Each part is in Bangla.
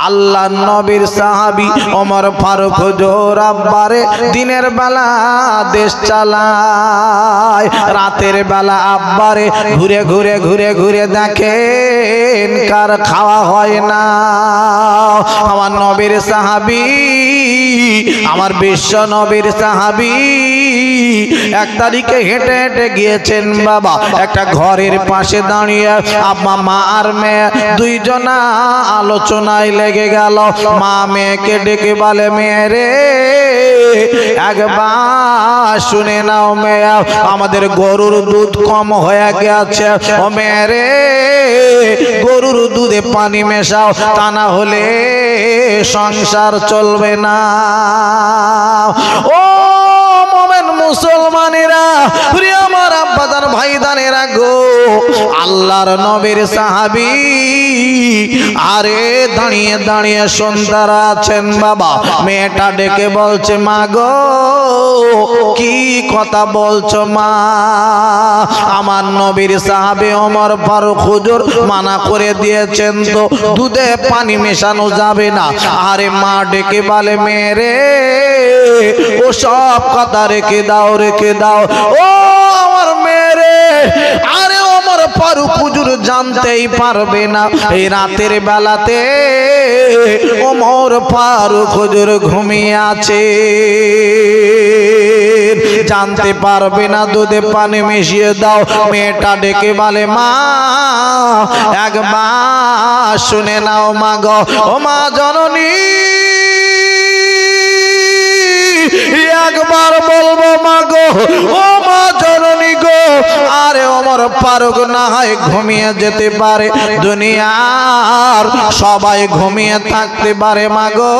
আল্লাহ নবীর সাহাবী ওমর ফারুক হুজুর আব্বারে দিনের বেলা দেশ চালায়, রাতের বেলা আব্বারে ঘুরে ঘুরে ঘুরে ঘুরে দেখেন কার খাওয়া হয় না। আমার নবীর সাহাবী, আমার বিশ্ব নবীর সাহাবী এক তারিখে হেঁটে হেঁটে গিয়েছেন বাবা, একটা ঘরের পাশে দাঁড়িয়ে আব্বা মা আর মেয়ে দুইজনা আলোচনায় লেগে গেল। মা মেয়েকে ডেকে বলে, মেয়ে রে একবার শুনে নাও মেয়ে, আমাদের গরুর দুধ কম হয়ে গেছে, ও মেয়ে রে গরুর দুধে পানি মেশাও, তা না হলে সংসার চলবে না। ও মুসলমানেরা, আমার আব্বাদার ভাইদানেরা গো, আল্লাহর নবীর সাহাবী আরে দাঁড়িয়ে দাঁড়িয়ে সন্তারা আছেন বাবা। মেয়েটা ডেকে বলছে, মা গো কি কথা বলছো মা? আমার নবীর সাহাবী ওমর ফারুক হুজুর মানা করে দিয়েছেন তো দুধে পানি মেশানো যাবে না। আরে মা ডেকে বলে, মেয়ে রে ও সব কথা রেখে দাও, রেখে দাও ও আমার মেয়ে রে। আরে ওমর ফারুক হুজুর জানতেই পারবে না এই রাতের বেলাতে ওমর ফারুক হুজুর ঘুমিয়ে আছে, জানতে পারবে না, দুধে পানি মিশিয়ে দাও। মেয়েটা ডেকে বলে, মা একবার শুনে নাও মা গো, ও মা জননী একবার বলবো মা গো, ও মা জননী গো। আরে ওমর ফারুক না হয় ঘুমিয়ে যেতে পারে, দুনিয়ার সবাই ঘুমিয়ে থাকতে পারে মা গো,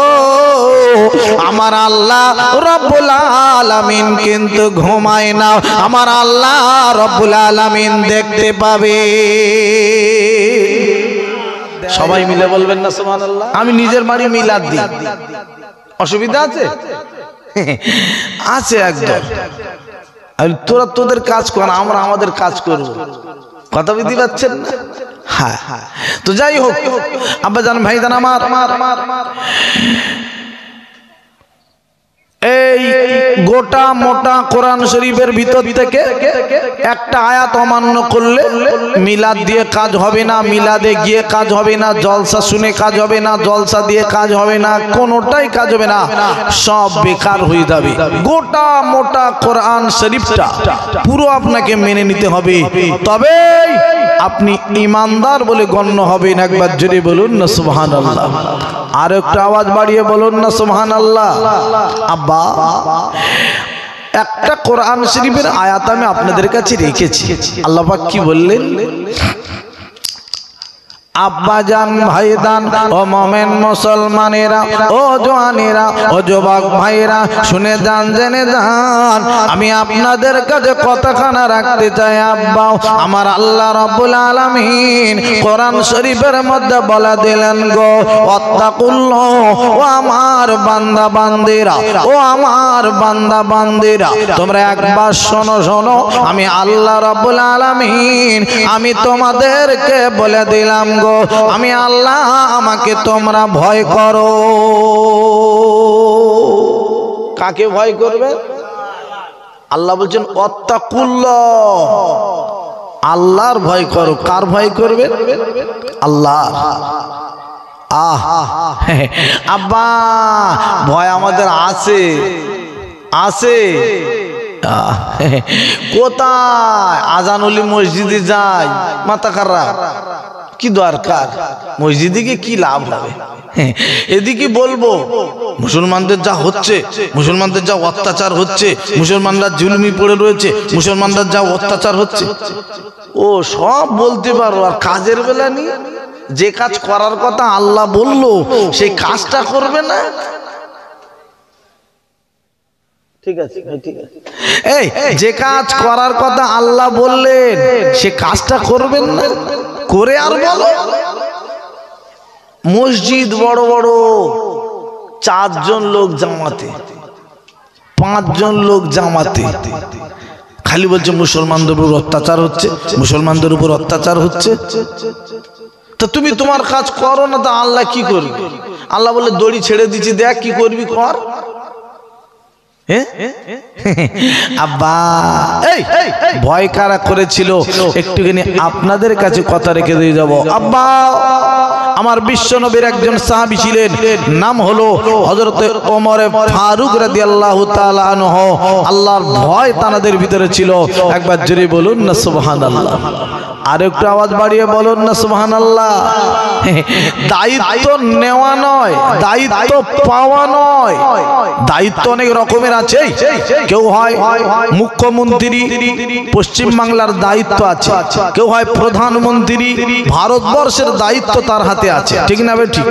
আমার আল্লাহ রব্বুল আলামিন কিন্তু ঘুমায় না, আমার আল্লাহ রব্বুল আলামিন দেখতে পাবে। সবাই মিলে বলবেন না সুবহানাল্লাহ? আমি নিজের বাড়ি মিলাদ দিই, অসুবিধা আছে? আছে একদম। তোরা তোদের কাজ কর, আমরা আমাদের কাজ করব, কথা বুঝতে পারছেন না? হ্যাঁ, তো যাই হোক আব্বা জান ভাইজান আমার, এই গোটা মোটা কোরআন শরীফের ভিতর থেকে একটা আয়াত অমান্য করলে মিলাদ দিয়ে কাজ হবে না, মিলাদে গিয়ে কাজ হবে না, জলসা শুনে কাজ হবে না, জলসা দিয়ে কাজ হবে না, কোনোটাই কাজ হবে না, সব বেকার হয়ে যাবে। গোটা মোটা কোরআন শরীফটা পুরো আপনাকে মেনে নিতে হবে, তবে আপনি ইমানদার বলে গণ্য হবেন। একবার জোরে বলুন না সুবহানাল্লাহ, আর একটা আওয়াজ বাড়িয়ে বলুন না সুবহানাল্লাহ। আব্বা একটা কোরআন শরীফের আয়াত আমি আপনাদের কাছে রেখেছি, আল্লাহ পাক কি বললেন? আব্বা জান ভাইদান ও মোমেন মুসলমানেরা ও জওয়ানেরা ও যুবক ভাইরা শুনে যান, জেনে যান, আমি আপনাদের কাছে কথাখানা রাখতে চাই। আব্বা আমার আল্লাহ রাব্বুল আলামিন কোরআন শরীফের মধ্যে বলে দিলেন গো, ওয়াত্তাকুল্লাহ, ও আমার বান্দা বান্দিরা, ও আমার বান্দা বান্দিরা, তোমরা একবার শোনো, শোনো, আমি আল্লাহ রাব্বুল আলামিন আমি তোমাদেরকে বলে দিলাম গো, আমি আল্লাহ, আমাকে তোমরা ভয় করো। কাকে ভয় করবে? আল্লাহ বলছেন ওয়াত্তাকুল্লাহ, আল্লাহর ভয় করো। কার ভয় করবে? আল্লাহ। আব্বা ভয় আমাদের আছে, আছে কোথায়? আজানুলি মসজিদে যাই, মাথা খারাপ, কি দরকার? মসজিদে গিয়ে কি লাভ হবে? এদিকে বলবো মুসলমানদের যা হচ্ছে, মুসলমানদের যা অত্যাচার হচ্ছে, মুসলমানরা জুলমি পড়ে রয়েছে, মুসলমানদের যা অত্যাচার হচ্ছে, ও সব বলতে পারো, আর কাজের বেলা নিয়ে যে কাজ করার কথা আল্লাহ বললো সেই কাজটা করবে না। ঠিক আছে, ঠিক আছে, এই যে কাজ করার কথা আল্লাহ বললেন সে কাজটা করবেন না, করে আর বলো। মসজিদ বড় বড়, 4 জন লোক জামাতে, 5 জন লোক জামাতে, খালি বলছে মুসলমানদের উপর অত্যাচার হচ্ছে, মুসলমানদের উপর অত্যাচার হচ্ছে। তা তুমি তোমার কাজ করো না, তা আল্লাহ কি করবে? আল্লাহ বলে দড়ি ছেড়ে দিচ্ছি, দেখ কি করবি কর। আব্বা এই ভয় কারা করেছিল একটুখানি আপনাদের কাছে কথা রেখে দিয়ে যাব। আব্বা আমার বিশ্বনবীর একজন সাহাবী ছিলেন, নাম হলো হযরত ওমর ফারুক রাদিয়াল্লাহু তাআলা আনহু। আল্লাহর ভয় তাদের ভিতরে ছিল। একবার জোরে বলুন না সুবহানাল্লাহ। আর একটু আওয়াজ বাড়িয়ে বলুন না সুবহানাল্লাহ। দায়িত্ব নেওয়া নয়, দায়িত্ব পাওয়া নয়। দায়িত্ব অনেক রকমের আছে। কেউ হয় মুখ্যমন্ত্রী, পশ্চিম বাংলার দায়িত্ব আছে। কেউ হয় প্রধানমন্ত্রী, ভারতবর্ষের দায়িত্ব তার হাতে আছে, ঠিক না বেঠিক?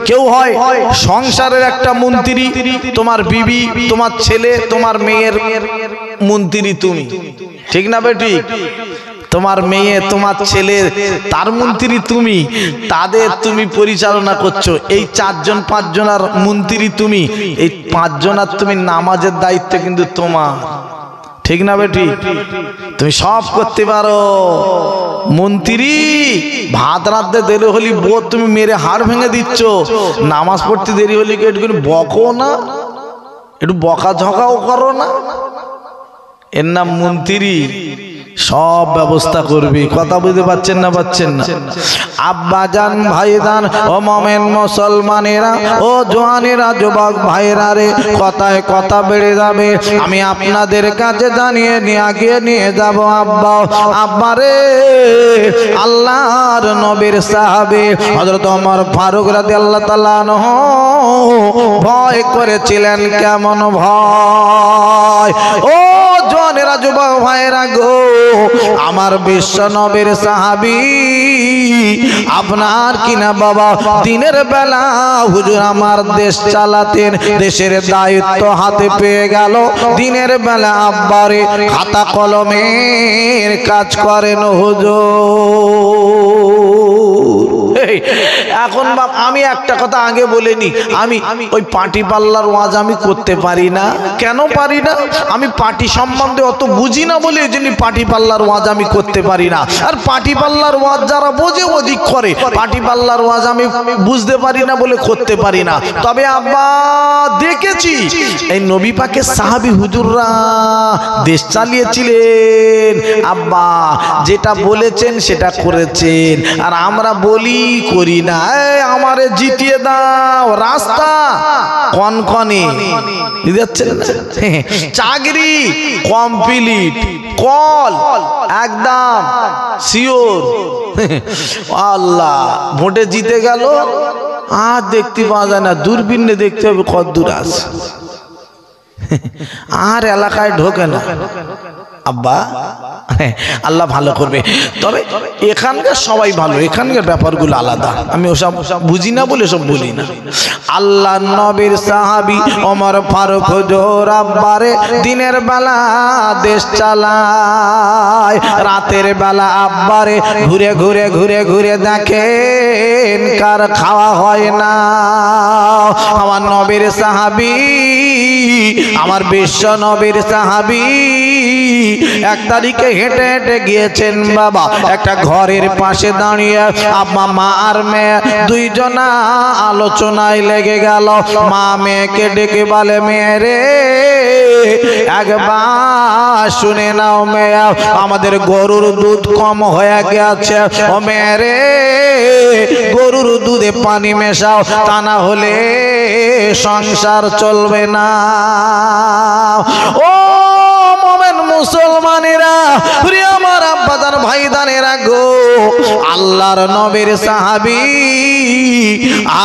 কেউ হয় সংসারের একটা মন্ত্রী, তোমার বিবি, তোমার ছেলে, তোমার মেয়ের মন্ত্রী তুমি, ঠিক না বেঠিক? তোমার মেয়ে, তোমার ছেলে, তার মন্ত্রী তুমি, তাদের তুমি পরিচালনা করছো। এই 4 জন 5 জনের মন্ত্রী তুমি, এই 5 জনের তুমি নামাজের দায়িত্ব কিন্তু তোমার, ঠিক না বেটি? তুমি সব করতে পারো। মন্ত্রী ভাত রাঁধতে দেরি হলি বউ তুমি মেরে হাড় ভেঙে দিচ্ছ, নামাজ পড়তে দেরি হলি একটু বকো না, একটু বকা ঝকাও করো না। এর নাম মন্ত্রী, সব ব্যবস্থা করবি। কথা বুঝতে পারছেন না? পাচ্ছেন না? আব্বাজান, ভাইজান, ও মোমেন মুসলমানেরা, ও জওয়ানেরা, যুবক ভাইরা রে, কথায় কথা বেড়ে যাবে। আমি আপনাদের কাছে জানিয়ে নিয়ে যাব। আব্বা রে, আল্লাহর নবীর সাহাবী হযরত ওমর ফারুক রাদিয়াল্লাহু তাআলা আনহু ভয় করেছিলেন। কেমন ভয়? ও জওয়ানেরা, যুবক ভাইরা গো, আমার বিশ্ব নবীর সাহাবী আপনার কিনা বাবা দিনের বেলা হুজুর আমার দেশ চালাতেন, দেশের দায়িত্ব হাতে পেয়ে গেল। দিনের বেলা আব্বারে খাতা কলমের কাজ করেন হুজুর। এখন বাপ আমি একটা কথা আগে বলিনি, আমি ওই পাটি পাল্লার ওয়াজ আমি করতে পারি না। কেন পারি না? আমি পাটি সম্বন্ধে অত বুঝি না বলে যিনি পাটি পাল্লার ওয়াজ আমি করতে পারি না। আর পাটি পাল্লার ওয়াজ যারা বোঝে ওদিক করে, পাটি পাল্লার ওয়াজ আমি বুঝতে পারি না বলে করতে পারি না। তবে আব্বা দেখেছি এই নবী পাকের সাহাবী হুজুররা দেশ চালিয়েছিলেন। আব্বা যেটা বলেছেন সেটা করেছেন, আর আমরা বলি করি না। আমারে জিতিয়ে দাও, রাস্তা কনকনে দিচ্ছেন না, চাকরি কমপ্লিট, কল একদম শিওর। আল্লাহ ভোটে জিতে গেল, আর দেখতে পাওয়া যায় না, দূরবীনে দেখতে হবে কত দূর আছে, আর এলাকায় ঢোকে না। আব্বা আল্লাহ ভালো করবে। তবে এখানকার সবাই ভালো, এখানকার ব্যাপারগুলো আলাদা। আমি ওসব বুঝি না বলে সব বলি না। আল্লাহ নবীর সাহাবী ওমর ফারুক হুজুর আব্বারে দিনের বেলা দেশ চালায়, রাতের বেলা আব্বারে ঘুরে ঘুরে ঘুরে ঘুরে দেখেন কার খাওয়া হয় না। আমার নবীর সাহাবী, আমার বিশ্ব নবীর সাহাবী এক তারিখে হেঁটে হেঁটে গিয়েছেন বাবা একটা ঘরের পাশে দাঁড়িয়ে। আব্বা মা আর মেয়ে দুইজনা আলোচনায় লেগে গেল। মা মেয়েকে ডেকে বলে, মেয়ে রে একবার শুনে নাও মেয়ে, আমাদের গরুর দুধ কম হয়ে গেছে। ও মেয়ে রে, গরুর দুধে পানি মেশাও, তা না হলে সংসার চলবে না। ও মুসলমানেরা, আমার আব্বাদার ভাইদানেরা গো, আল্লাহর নবীর সাহাবী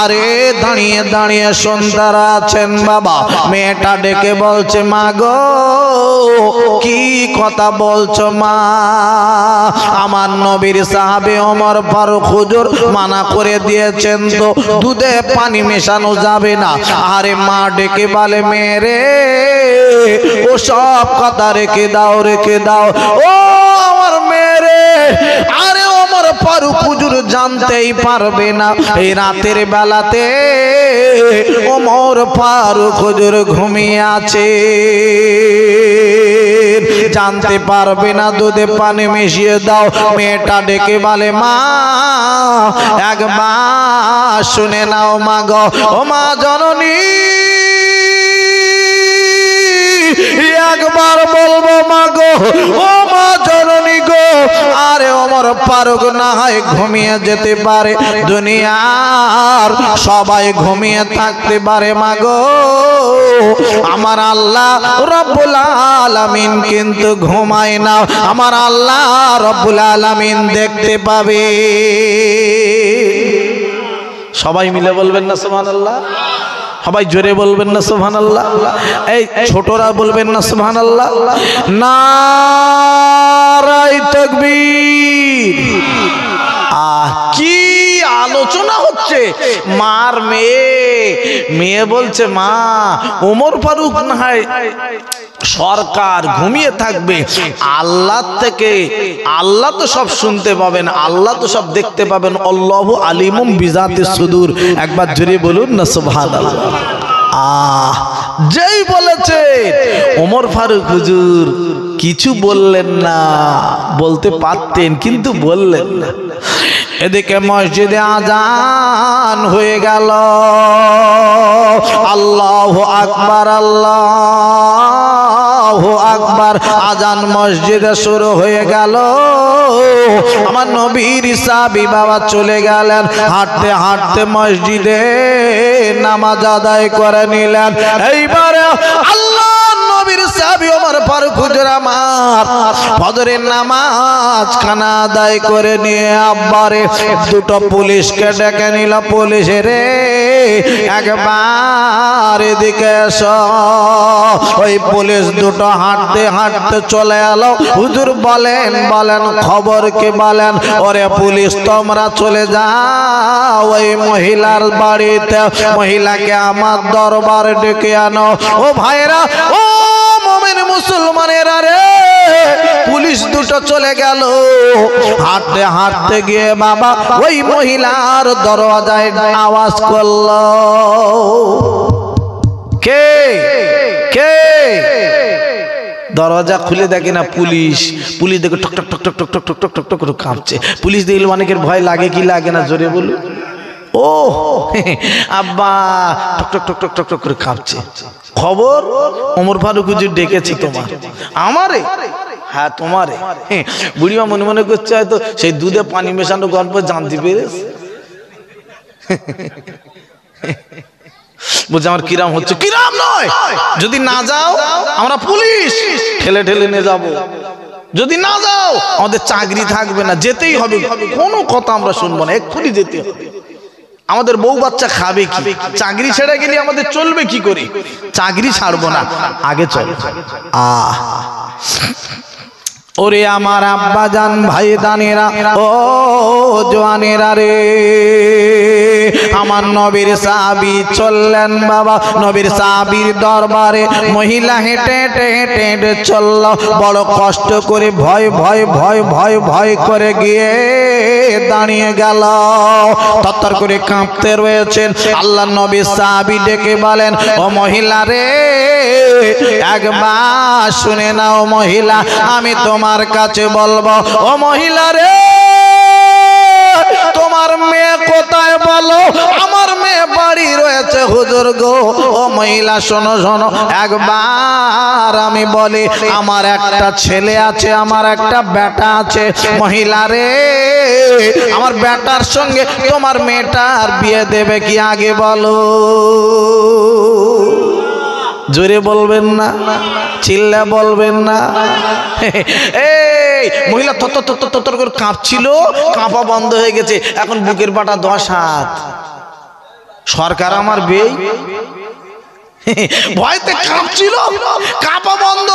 আরে দাঁড়িয়ে দাঁড়িয়ে সন্তারা আছেন বাবা। মেয়েটা ডেকে বলছে, মা গো কি কথা বলছো মা? আমার নবীর সাহাবী ওমর ফারুক হুজুর মানা করে দিয়েছেন তো, দুধে পানি মেশানো যাবে না। আরে মা ডেকে বলে, মেয়ে রে ও সব কথা রেখে দাও, রেখে দাও। ও আমার মেয়ে রে, আরে ওমর ফারুক হুজুর জানতেই পারবে না এই রাতের বেলাতে ওমর ফারুক হুজুর ঘুমিয়ে আছে। জানতে পারবে না, দুধে পানি মিশিয়ে দাও। মেয়েটা ডেকে বলে মা একবার শুনে নাও মা গো, ও মা জননী একবার বলবো মা গো, ও মা জননী গো। আরে ওমর ফারুক না হয় ঘুমিয়ে যেতে পারে, দুনিয়ার সবাই ঘুমিয়ে থাকতে পারে মা গো, আমার আল্লাহ রব্বুল আলামিন কিন্তু ঘুমায় না। আমার আল্লাহ রব্বুল আলামিন দেখতে পাবে। সবাই মিলে বলবেন না সুবহানাল্লাহ? সবাই জোরে বলবেন না সুবহানাল্লাহ? এই ছোটরা বলবেন না সুবহানাল্লাহ? নারায়ে তাকবীর। কি আলোচনা হচ্ছে? মার মেয়ে বলছে মা ওমর ফারুক না হয় সরকার ঘুমিয়ে থাকবে, আল্লাহ থেকে আল্লাহ তো সব শুনতে পাবেন, আল্লাহ তো সব দেখতে পাবেন। আল্লাহু আলিমুম বিজাতিস সুদূর। একবার জোরে বলুন না সুবহানাল্লাহ। যেই বলেছে ওমর ফারুক হুজুর কিছু বললেন না, বলতে পারতেন কিন্তু বললেন না। এদিকে মসজিদে আজান হয়ে গেল, আল্লাহু আকবার আল্লাহু আকবার, আজান মসজিদে শুরু হয়ে গেল। আমার নবীর সাহাবী বাবা চলে গেলেন, হাঁটতে হাঁটতে মসজিদে নামাজ আদায় করে নিলেন। এইবারে আল্লাহ নবীর সাহাবী ওমর ফারুক হুজুর আমার ফজরের নামাজ খানা আদায় করে নিয়ে আব্বারে দুটো পুলিশকে ডেকে নিল। পুলিশ রে একবার এদিকে এসো। ওই পুলিশ দুটো হাঁটতে হাঁটতে চলে এলো। হুজুর বলেন খবর কি বলেন? ওরে পুলিশ তোমরা চলে যাও ওই মহিলার বাড়িতে, মহিলাকে আমার দরবার ডেকে আনো। ও ভাইরা, ও মুমিন মুসলমানেরা রে, পুলিশ দুটো চলে গেল। হাঁটতে হাঁটতে গিয়ে বাবা ওই মহিলার দরজায় আওয়াজ করলো, কে কে? দরজা খুলে দেখে না পুলিশ। পুলিশ দেখে টক টক টক টক টক টক টক টক টক করে কাঁপছে। পুলিশ দেখলে অনেকের ভয় লাগে কি লাগে না? জোরে বলুন। ও আব্বা টক টক টক টক টক টক করে কাঁপছে। খবর ওমর ফারুক হুজুর ডেকেছি তোমার। আমারে? হ্যাঁ তোমারে। বুড়িমা মনে মনে করছে হয়তো সেই দুধে পানি মেশানো গল্প জানতে পেরেছে। বলছে আমার কিরাম হচ্ছে। কিরাম নয়, যদি না যাও আমরা পুলিশ ঠেলে ঠেলে নিয়ে যাবো। যদি না যাও আমাদের চাকরি থাকবে না, যেতেই হবে, কোনো কথা আমরা শুনবো না, এক্ষুনি যেতে হবে। আমাদের বউ বাচ্চা খাবে কি? চাকরি ছেড়ে গেলে আমাদের চলবে কি করে? চাকরি ছাড়বো না, আগে চল। ওরে আমার আব্বা জান ভাই দানেরা, ও জওয়ানেরা রে, আমার নবীর সাহাবী চললেন বাবা। নবীর সাহাবীর দরবারে মহিলা হেঁটে হেঁটে হেঁটে হেঁটে চলল। বড় কষ্ট করে ভয় ভয় ভয় ভয় ভয় করে গিয়ে দাঁড়িয়ে গেল। তত্তর করে কাঁপতে রয়েছেন। আল্লাহ নবী সাহাবী ডেকে বলেন, ও মহিলা রে একবার শুনে নাও মহিলা, আমি তোমার কাছে বলবো। ও মহিলা রে তোমার মেয়ে কোথায় বলো? আমার মেয়ে বাড়ি রয়েছে হুজুর গো। ও মহিলা শোনো শোনো, একবার আমি বলি, আমার একটা ছেলে আছে, আমার একটা বেটা আছে। মহিলা রে আমার বেটার সঙ্গে তোমার মেয়েটার বিয়ে দেবে কি আগে বলো? জোরে বলবেন না, চিল্লা বলবেন না। এই মহিলা থর করে কাঁপছিল, কাঁপা বন্ধ হয়ে গেছে, এখন বুকের পাটা 10 হাত। সরকার আমার বেই, ভয়তে কাঁপছিল, কাঁপা বন্ধ।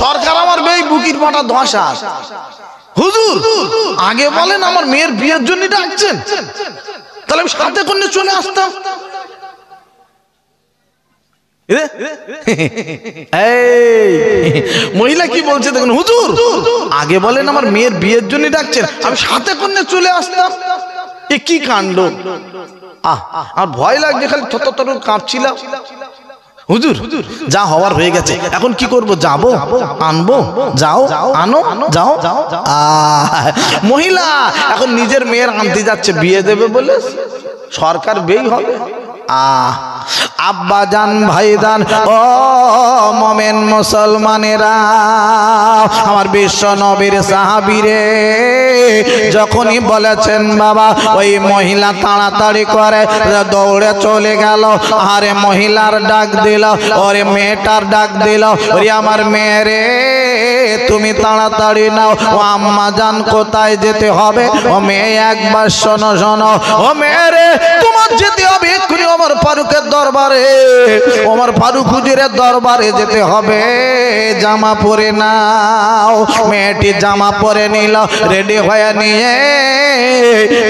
সরকার আমার বেই, বুকের পাটা 10 হাত। হুজুর আগে বলেন আমার মেয়ের বিয়ের জন্য ডাকছেন, তাহলে আমি সাথে করে চলে আসতাম। মহিলা কি বলছে দেখুন, হুজুর আগে বলেন আমার মেয়ের বিয়ের জন্য ডাকছেন, আমি সাথে করে চলে আসতাম। এ কি কাণ্ড! আর ভয় লাগছে, খালি থর থর কাঁপছিলাম। হুজুর যা হওয়ার হয়ে গেছে, এখন কি করব? যাবো, আনবো, যাও আনো, যাও। মহিলা এখন নিজের মেয়ের আনতে যাচ্ছে বিয়ে দেবে বলে, সরকার বেই হবে। আব্বা জান, ভাইজান, ও মোমেন মুসলমানেরা, আমার বিশ্ব নবীর সাহাবীরে যখনই বলেছেন বাবা, ওই মহিলা তাড়াতাড়ি করে দৌড়ে চলে গেল। আরে মহিলার ডাক দিল, ওরে মেয়েটার ডাক দিল, ওরে আমার মেয়ে রে তুমি তাড়াতাড়ি নাও। ও আম্মা জান কোথায় যেতে হবে? ও মেয়ে একবার শোনো শোনো, ও মেয়ে রে তোমার যেতে হবে এক্ষুনি ওমর ফারুকের দরবারে, ওমর ফারুক হুজুরের দরবারে যেতে হবে। জামা পরে নাও। মেয়েটি জামা পরে নিল, রেডি হয়ে নিয়ে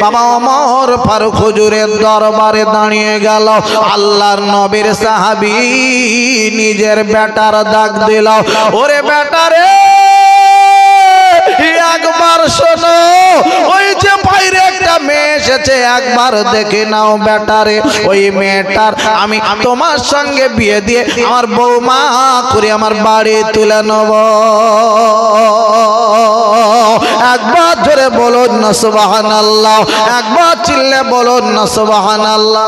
বাবা ওমর ফারুক হুজুরের দরবারে দাঁড়িয়ে গেল। আল্লাহর নবীর সাহাবী নিজের বেটার ডাক দিল, ওরে বেটা রে একবার শোনো, ওই যে বাইরে একটা মেয়ে এসেছে, একবার দেখে নাও বেটারে। ওই মেয়েটার আমি তোমার সঙ্গে বিয়ে দিয়ে আমার বৌমা করে আমার বাড়ি তুলে নেব। একবার জোরে বলুন না সুবহানাল্লাহ, একবার চিল্লে বলুন না সুবহানাল্লাহ।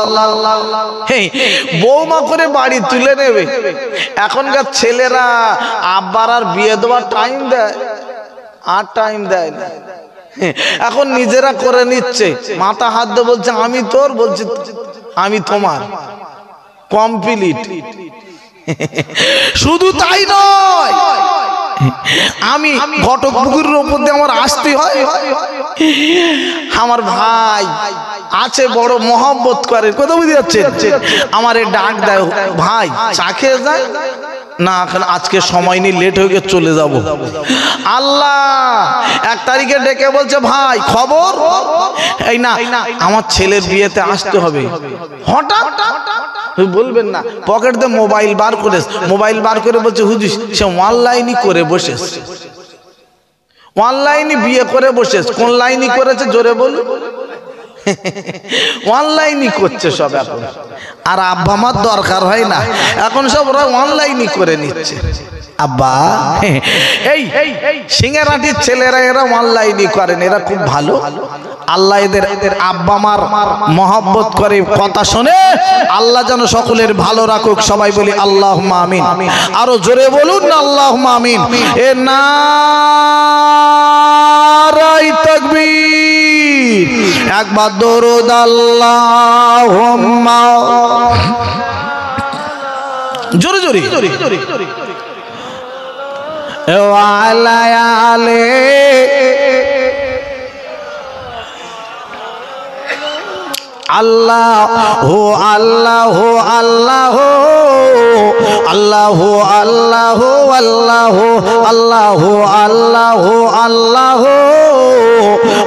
বৌমা করে বাড়ি তুলে নেবে। এখনকার ছেলেরা আব্বার আর বিয়ে দেওয়ার টাইম দেয়? আর টাইম দেয় না। এখন নিজেরা করে নিচ্ছে, মাথা হাত দিয়ে বলছে আমি তোর, বলছে আমি তোমার, কমপ্লিট। শুধু তাই নয়, আমি ঘটক পুকুরের উপর দিয়ে আমার আসতে হয়, আমার ভাই আছে বড় মহব্বত করে, কথা বুঝতে যাচ্ছেন, আমার ডাক দেয় ভাই চা খেয়ে যায় না, আজকে সময় নেই, লেট হয়ে গেছে, চলে যাব। আল্লাহ 1 তারিখে ডেকে বলছে ভাই খবর, এই না আমার ছেলের বিয়েতে আসতে হবে। হঠাৎ বলবেন না, পকেট দিয়ে মোবাইল বার করে বলছে হুজুর সে অনলাইনই করে বসে, অনলাইনই বিয়ে করে বসে। কোন লাইনই করেছে জোরে বলুন? অনলাইনই করছে সব এখন। আর আব্বা আমার দরকার হয় না, এখন সব ওরা অনলাইনই করে নিচ্ছে। আব্বা এই সিঙ্গারাটির ছেলেরা এরা অনলাইনই করেন, এরা খুব ভালো। আল্লাহ এদের আব্বা মার মহব্বত করে কথা শুনে আল্লাহ যেন সকলের ভালো রাখুক। সবাই বলি আল্লাহুম্মা আমিন। আরো জোরে বলুন না আল্লাহুম্মা আমিন। এ নারায়ে তাকবীর, একবার দরুদ আল্লাহুম্মা, জোরে জোরে ওয়ালা আলে আল্লাহু আল্লাহু আল্লাহু আল্লাহু আল্লাহু আল্লাহু আল্লাহু আল্লাহু আল্লাহু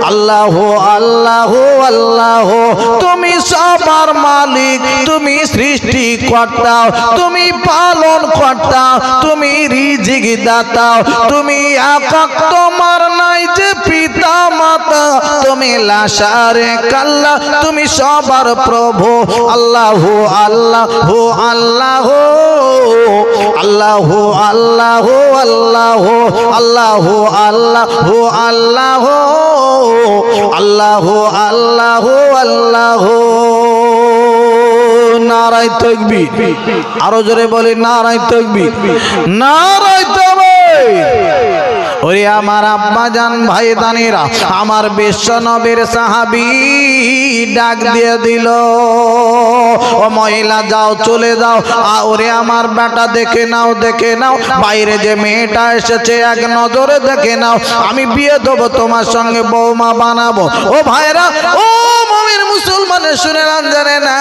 আল্লাহু আল্লাহু আল্লাহু। তুমি সবার মালিক, তুমি সৃষ্টিকর্তা, তুমি পালন কর্তা, তুমি রিজিক দাতা, তুমি একক, তোমার নাই যে পিতা মাতা, তুমি লা শারিকা লাহ, তুমি সবার প্রভু। আল্লাহু আল্লাহু আল্লাহু আল্লাহু আল্লাহু আল্লাহু আল্লাহু আল্লাহু আল্লাহু আল্লাহু আল্লাহু আল্লাহু। নারায়ে তাকবীর, আরো জোরে বলি নারায়ে তাকবীর, নারায়ে তাকবীর। ওরে আমার আব্বা জান, ভাই দানিরা, আমার বিশ্ব নবীর সাহাবী ডাক দিয়ে দিল, ও মহিলা যাও চলে যাও। ওরে আমার বেটা দেখে নাও, দেখে নাও বাইরে যে মেয়েটা এসেছে এক নজরে দেখে নাও, আমি বিয়ে দেবো তোমার সঙ্গে, বৌমা বানাবো। ও ভাইরা, ও মুমিন মুসলমানের শুনে জানে না,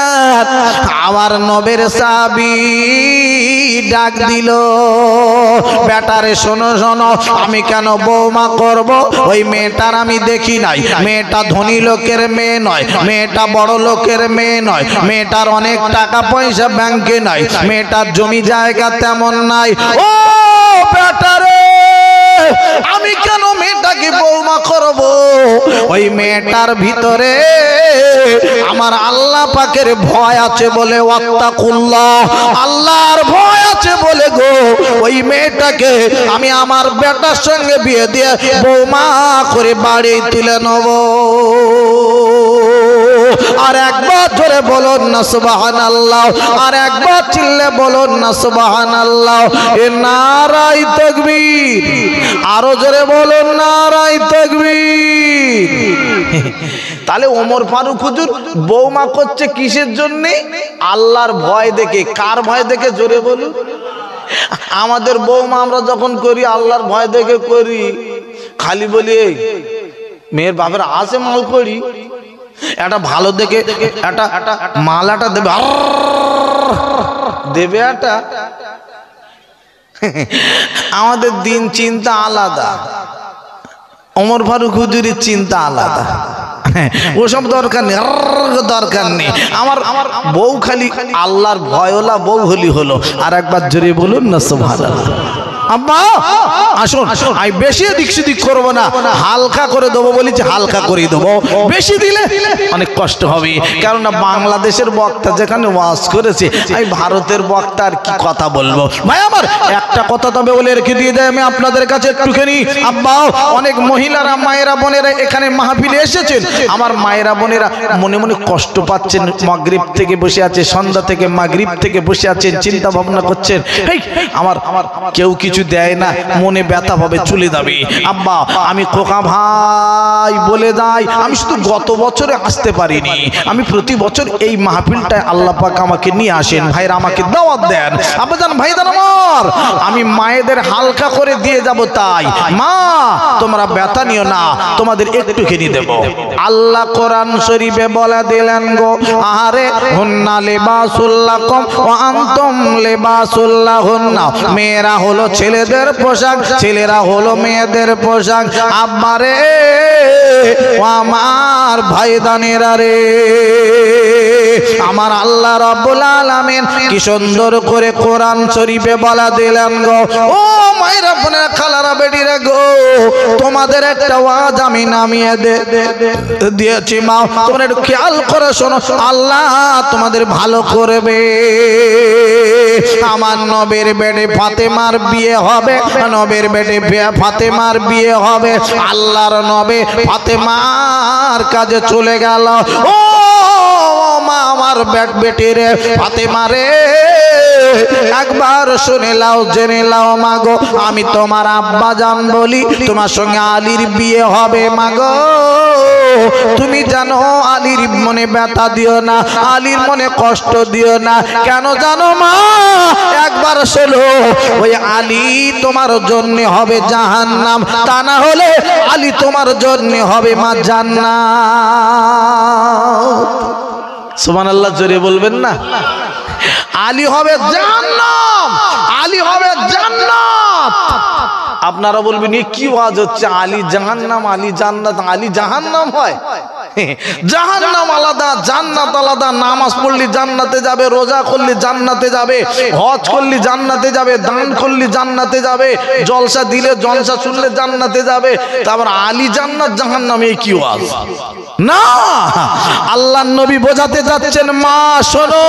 আমার নবীর সাহাবী ডাক দিল, বেটারে শোনো শোনো, আমি কেন বৌমা করব? ওই মেয়েটার আমি দেখি নাই, মেয়েটা ধনী লোকের মেয়ে নয়, মেয়েটা বড় লোকের মেয়ে নয়, মেয়েটার অনেক টাকা পয়সা ব্যাংকে নাই, মেয়েটার জমি জায়গা তেমন নাই। ও বেটারে, আমি কেন মেয়েটাকে বৌমা করব, ওই মেয়েটার ভিতরে আমার আল্লাহ পাকের ভয় আছে বলে, ওয়াত্তাকুল্লাহ, আল্লাহর ভয় আছে বলে গো ওই মেয়েটাকে আমি আমার বেটার সঙ্গে বিয়ে দিয়ে বৌমা করে বাড়ি তুলে নেব। আর একবার জোরে বলুন না সুবহানাল্লাহ, আর একবার চিল্লে বলুন না সুবহানাল্লাহ। এ নারাই তাকবীর, আরো জোরে বলুন নারাই তাকবীর। তাহলে ওমর ফারুক হুজুর বৌমা করছে কিসের জন্য? আল্লাহর ভয় দেখে। কার ভয় দেখে? জোরে বলুন। আমাদের বৌমা আমরা যখন করি আল্লাহর ভয় দেখে করি, খালি বলি মেয়ের বাপের আসে মাল করি, এটা ভালো দেখে এটা মালাটা দেবে দেবে এটা। আমাদের দিন চিন্তা আলাদা, ওমর ফারুক হুজুরের চিন্তা আলাদা। ওসব দরকার নেই, দরকার নেই। আমার বউ খালি আল্লাহর ভয়ওয়ালা বউ হলি হলো। আর একবার জোরে বলুন না সুবহানাল্লাহ। আম্মা আসুন, আমি বেশি দিক সেদিক করবো না, হালকা করে দেবো বলেছি, হালকা করে দেবো। বেশি দিলে অনেক কষ্ট হবে, কেননা বাংলাদেশের বক্তা যেখানে ওয়াজ করেছে, আমি ভারতের বক্তা আর কি কথা বলবো। ভাই আমার একটা কথা তবে বলে রেখে দিয়ে দেয় আমি আপনাদের কাছে একটুখানি। আব্বা, অনেক মহিলারা, মায়েরা, বোনেরা এখানে মাহফিলে এসেছেন। আমার মায়েরা বোনেরা মনে মনে কষ্ট পাচ্ছেন, মাগরিব থেকে বসে আছে, সন্ধ্যা থেকে মাগরিব থেকে বসে আছেন, চিন্তা ভাবনা করছেন, আমার কেউ কিছু দেয় না, মনে ব্যথা ভাবে চলে যাবে। আব্বা, আমি খোকা ভাই বলে যাই, আমি শুধু গত বছরে আসতে পারিনি, আমি প্রতি বছর এই মাহফিলটায় আল্লাহ পাক আমাকে নিয়ে আসেন। ভাইরা আমাকে দাওয়াত দেন। আব্বাজান, ভাইজান আমার, আমি মায়েদের হালকা করে দিয়ে যাব। তাই মা, তোমরা ব্যথা নিও না, তোমাদের একটুখানি দেব। আল্লাহ কোরআন শরীফে বলে দিলেন গো, আহারে হুন্না লিবাসুল লাকুম ওয়া আনতুম লিবাসুল লাহুন্না। মেয়েরা হলো ছেলেদের পোশাক, ছেলেরা হলো মেয়েদের পোশাক। আব্বারে ও আমার ভাইদানেরা রে, আমার আল্লাহ রাব্বুল আলামিন কি সুন্দর করে কোরআন শরীফে বলা দিলেন গো, ও মায়েরা, বোনেরা, খালারা, বেটিরা গো, তোমাদের একটা ওয়াজ আমি নামিয়ে দিয়েছি মা, তোমরা একটু খেয়াল করে শোনো, আল্লাহ তোমাদের ভালো করবে। আমার নবীর বেটি ফাতেমার বিয়ে হবে, নবীর বেটি ফাতেমার বিয়ে হবে। আল্লাহর নবী ফাতেমার কাজে চলে গেল। ও মা আমার বেটি রে, ফাতেমা রে, একবার শুনে লাও, জেনে লাও মাগো, আমি তোমার আব্বা জান বলি, তোমার সঙ্গে আলীর বিয়ে হবে মাগো। তুমি জানো আলীর মনে ব্যথা দিও না, আলীর মনে কষ্ট দিও না। কেন জানো মা? একবার শোনো, ওই আলী তোমার জন্য হবে জাহান্নাম, তা না হলে আলী তোমার জন্য হবে মা জান্নাত। সুবহানাল্লাহ, জোরে বলবেন না? আলী হবে জাহান্নাম, আলী হবে জান্নাত। আপনারা বলবেন এ কি ওয়াজ হচ্ছে? আলী জাহান্নাম, আলী জান্নাত, আলী জাহান্নাম হয়? জাহান্নাম আলাদা, জান্নাত আলাদা। নামাজ পড়লে জান্নাতে যাবে, রোজা করলে জান্নাতে যাবে, হজ করলে জান্নাতে যাবে, দান করলে জান্নাতে যাবে, জলসা দিলে, জলসা শুনলে জান্নাতে যাবে। তারপর আলী জান্নাত জাহান্নাম, এই কি ওয়াজ? না, আল্লাহর নবী বোঝাতে যাচ্ছেন, মা শোনো।